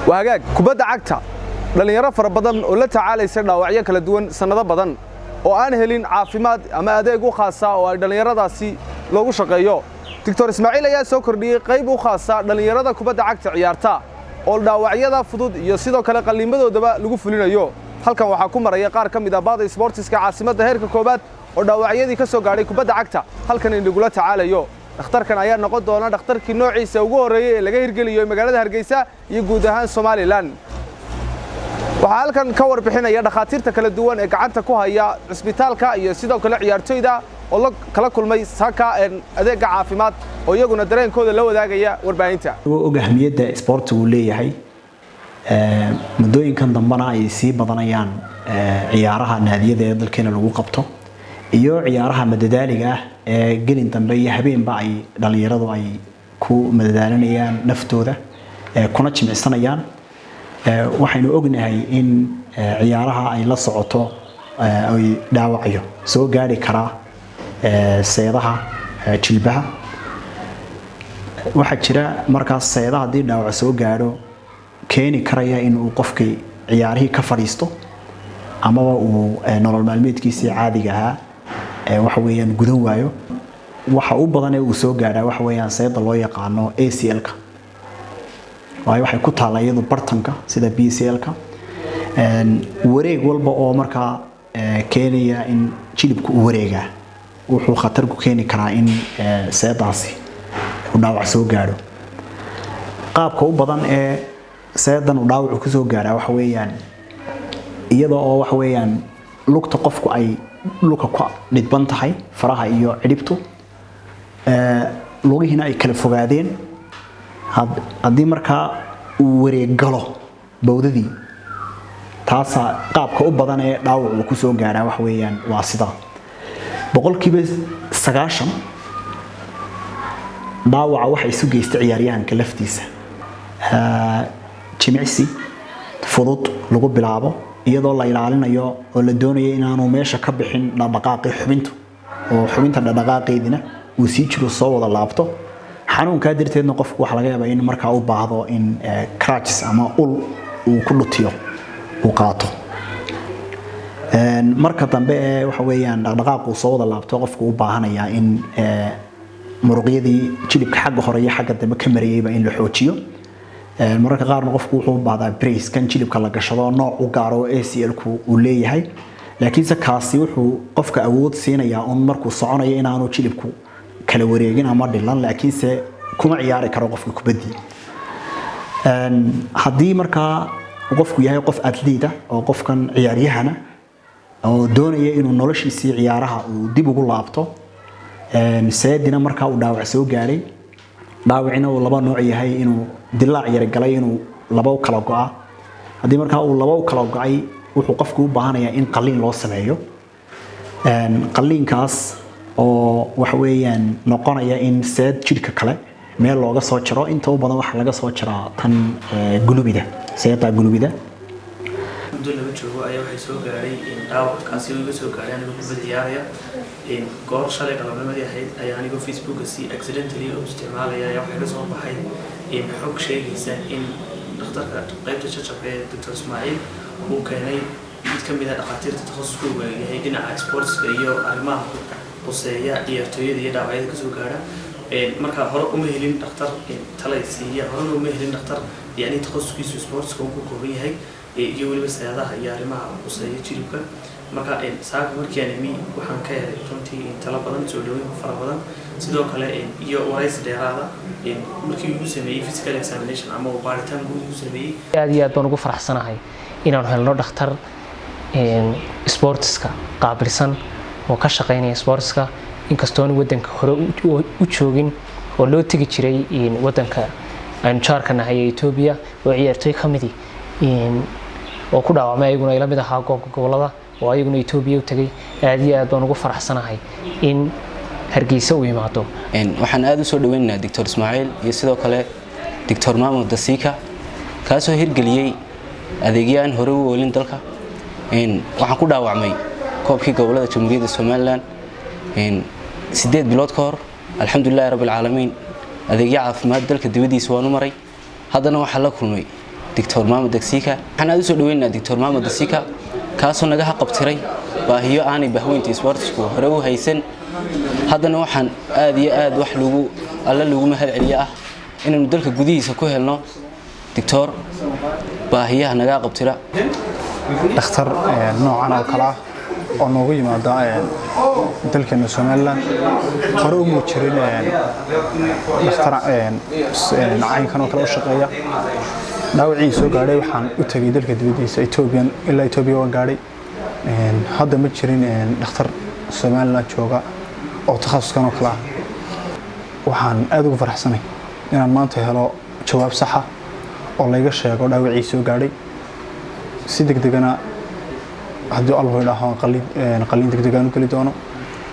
وهاجاك كبدا عقتا dhalinyaro fara badan oo la tacaalaysa dhaawacyo kala duwan sanado badan oo aan helin caafimaad ama adeeg u khaas ah oo ay dhalinyaradaasi loogu shaqeeyo Dr. Ismaaciil ayaa soo kordhiyay qayb u khaas ah dhalinyarada kubadda cagta ciyaarta oo dhaawacyada fudud iyo sidoo kale qaliimadoodaba lagu fulinayo halkan waxa ku maraya qaar ka mid ah baada sportiska caasimada heerka koobaad oo dhaawacyadii ka soo gaaray kubadda cagta halkan in lagu la tacaalayo dhakhtarkan ayaa noqon doona dhakhtarkii noociisa ugu horeeyay ee laga hirgeliyo magaalada Hargeysa iyo guud ahaan Soomaaliland waxa halkan ka warbixinaya dhakhaatiirta kala duwan ee gacanta ku haya isbitaalka iyo sidoo kale ciyaartoyda oo la kala kulmay saka adeeg caafimaad oo iyaguna dareenkooda la wadaagaya warbaahinta og ahmiyada sportigu leeyahay mudooyinkan dambana ay sii badanayaan ciyaaraha naadiyada ee dalkeena lagu qabto iyo ciyaaraha madadaaliga ee gelin dambe iyo habeenba ay dhalinyaradu ay ku madadaalanayaan naftooda kuna jimicsanayaan waxaynu ognahay in ciyaaraha ay la socoto ay dhaawacyo soo gaari kara seedaha jilbaha waxa jira markaas seedaha hadii dhaawac soo gaaro keeni karaya in uu qofkii ciyaarihii ka fariisto ama uu nolol maalmeedkiisa caadiga ah waxa weeyaan gudan waayo waxa uu badan ee uu soo gaaraa waxa weeyaan seeda loo yaqaano ACL-ka waxay ku taalayadu bartanka sida BCL-ka wareeg walba oo marka keenaya in jilibku uu wareega wuxuu khatar ku keeni karaa in seedaasi uu dhaawac soo gaaro qaabka u badan ee seedan uu dhaawac ku soo gaara waxa weeyaan iyadoo oo waxa weeyaan lugta qofku ay luka ku dhidban tahay faraha iyo cidhibtu lugihina ay kala fogaadeen haddii markaa uu wareeg galo bawdadii taasa qaabka u badan ee dhaawac uu ku soo gaaraa wax weeyaan waa sida boqolkiiba 90 dhaawaca waxa isu geystay ciyaaryahanka laftiisa jimicsi fudud lagu bilaabo iyadoo la ilaalinayo oo la doonayo inaanu meesha ka bixin dhaqdhaqaaqi xubinta oo xubinta dhaqdhaqaaqeedina uu sii jiro soo wada laabto xanuunka darteedna qofku waxa laga yaabaa in marka uu baahdo in crutches ama ul uu ku dhutiyo uu qaato marka dambe waxa weeyaan dhaqdhaqaaq uu soo wada laabto qofku u baahanaya in muruqyadii jilibka xagga hore iyo xagga dambe ka mariyayba in la xoojiyo mararka qaarna qofku wuxuu u baahdaa brace kan jilibka la gashado nooc u gaaro ACL-ku uu leeyahay laakiin kaasi wuxuu qofka awood siinayaa in markuu soconayo inaanu jilibku kala wareegin ama dhilan laakiin se kuma ciyaari karo qofka kubadii hadii marka qofku yahay qof athlete oo qofkan ciyaaryahana oo doonaya inuu noloshiisa ciyaaraha uu dib ugu laabto seedina marka uu dhaawac soo gaaray dhaawacina uu laba nooc yahay inuu dilaac yar galay inuu laba u kala go'a hadii marka uu laba u kala go'ay wuxuu qofku u baahanayaa in qaliin loo sameeyo qaliinkaas oo waxa weeyaan noqonaya in seed jidhka kale meel looga soo jiro inta u badan waxa laga soo jiraa tan gulubida seeda gulubida dulaba joogo ayaa waxay soo gaaray in dhaawackaasi uu soo gaaray anigu ku diyaaraya in goor shalay qalabnimadii ahayd ayaa anigu Facebook si accidentally u isticmaalaya ayaa waxa ka soo baxay in xog sheegaysa in dhakhtarka qaybta shaqada ee Dr. Ismaaciil uu keenay mid ka mid ah dhakhaatiirta takhasuska u yahay dhinaca sportska iyo arrimaha quseeya ciyaartooyada iyo dhaawacyada ka soo gaara marka hore uma helin dhakhtar talaysiiya hore uma helin dhakhtar yani takhasuskiisu sportska uu ku kooban yahay iyo waliba saadaha iyo arrimaha quseeya jilibka marka saaka markii aan imi waxaan ka helay runtii talo badan soo dhaweyn fara badan sidoo kale iyo waraysi dheeraada markii uu sameeyay physical examination ama baaritaan uu sameeyay aad iyo aad baan ugu faraxsanahay inaan helno dhakhtar sportska qaabilsan oo ka shaqeynaya sportska inkastoo wadanka hore u joogin oo loo tagi jiray wadanka aan jaarkanahay Ethiopia oo ciyaartoy kamidi oo ku dhaawacmay ayaguna ila mid ahaa gobolada oo ayaguna Ethiopia u tagay aad iyo aad baan ugu faraxsanahay in Hargeysa uu yimaado waxaan aad u soo dhaweynaynaa Dr. Ismaaciil iyo sidoo kale Dr. Mahmoud Dasika kaasoo hirgeliyay adeegyaan hore u oolin dalka waxaan ku dhaawacmay koobkii gobolada Jamhuuriyadda Soomaaliland 8 bilood ka hor alxamdulilaahi rabbil caalamiin adeegyo caafimaad dalka dibadiisa waan u maray haddana waxa la kulmay doctor Maxamed Dagsika waxaan aad u soo dhaweynaa doctor Maxamed Dagsika kaasoo naga qabtiray baahiyo aanay bahweynta sportsku hore u haysan haddana waxaan aad iyo aad wax lagu mahad celiyo ah inaynu dalka gudihiisa ku helno doctor baahiyaha naga qabtira dhakhtar noocan oo kala oo noogu yimaada dalkeena Soomaaliland hore ugu jirin dhakhtar caynkan oo kala u shaqeeya dhaawacii soo gaaray waxaan u tagay dalka dibadiisa Ethiopia waan gaaray hadda ma jirin dhakhtar Soomaaliland jooga oo takhasuskan oo kala waxaan aad ugu faraxsanahay inaan maanta helo jawaab sax ah oo layga sheego dhaawacii soo gaaray si degdegana haddii Allah yiraahdo qalliin degdegan u kali doono